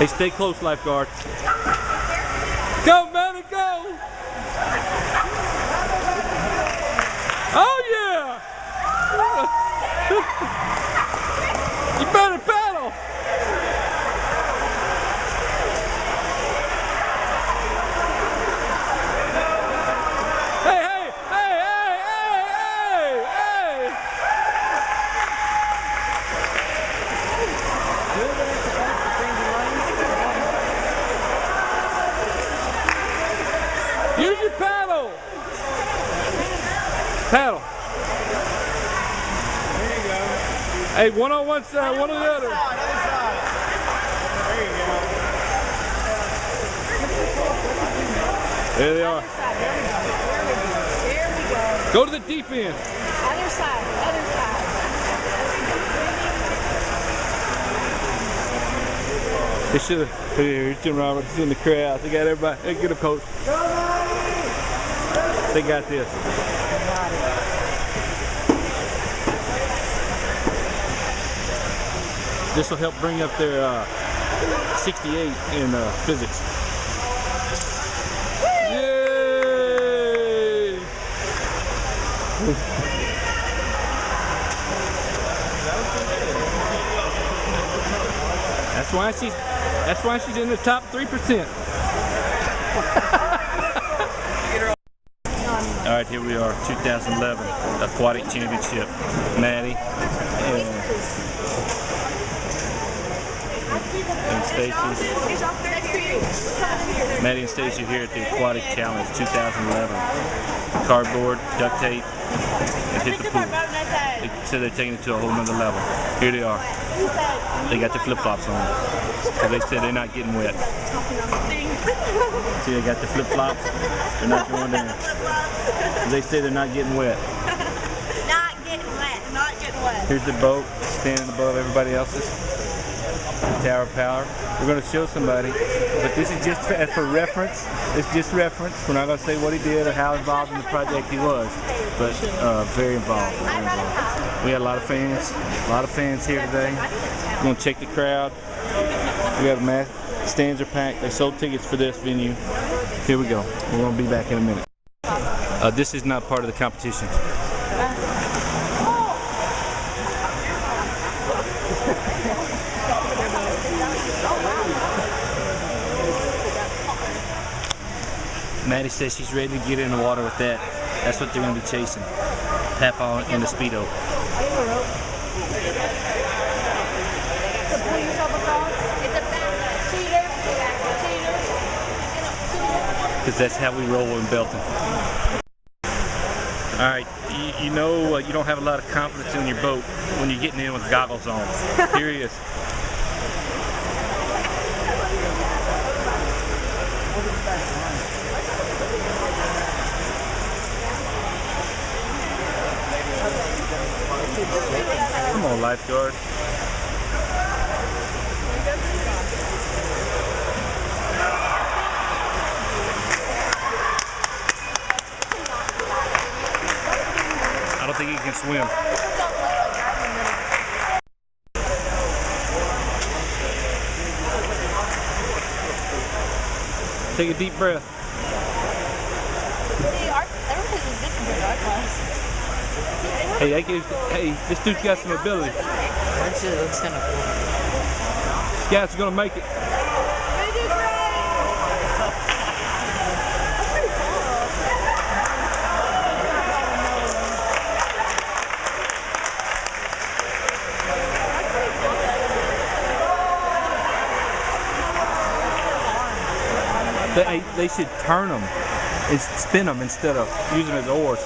Hey, stay close, lifeguard. Go, Manny, go! Oh, yeah! You better paddle! Hey, hey, hey, hey, hey, hey, hey! Use your paddle! Paddle. There you go. Hey, one on one side, one on the other. Other side. There you go. There they are. There we go. Go to the deep end. Other side, other side. They should have. Here's Jim Roberts in the crowd. They got everybody. Hey, get a coach. They got this. This will help bring up their 68 in physics. Yay! That's why she's in the top 3%. All right, here we are, 2011 Aquatic Championship. Maddie and Stacy. Maddie and Stacy here at the Aquatic Challenge 2011. Cardboard, duct tape, and hit the pool. They said they're taking it to a whole nother level. Here they are. They got their flip-flops on. So they said they're not getting wet. See, they got the flip-flops. They're not going there. They say they're not getting wet. Not getting wet, not getting wet. Here's the boat standing above everybody else's. The Tower of Power. We're going to show somebody, but this is just for reference. It's just reference. We're not going to say what he did or how involved in the project he was, but very involved. Very involved. We had a lot of fans here today. We're going to check the crowd. We got a stands are packed. They sold tickets for this venue. Here we go. We're going to be back in a minute. This is not part of the competition. Maddie says she's ready to get in the water with that. That's what they're going to be chasing. Papa in the Speedo. Because that's how we roll in Belton. Alright, you know you don't have a lot of confidence in your boat when you're getting in with goggles on. Here he is. Come on, lifeguard. I don't think he can swim. Take a deep breath. Hey, this dude's got some ability. Actually, it looks kind of cool. This guy's gonna make it. They should turn them and spin them instead of using them as oars.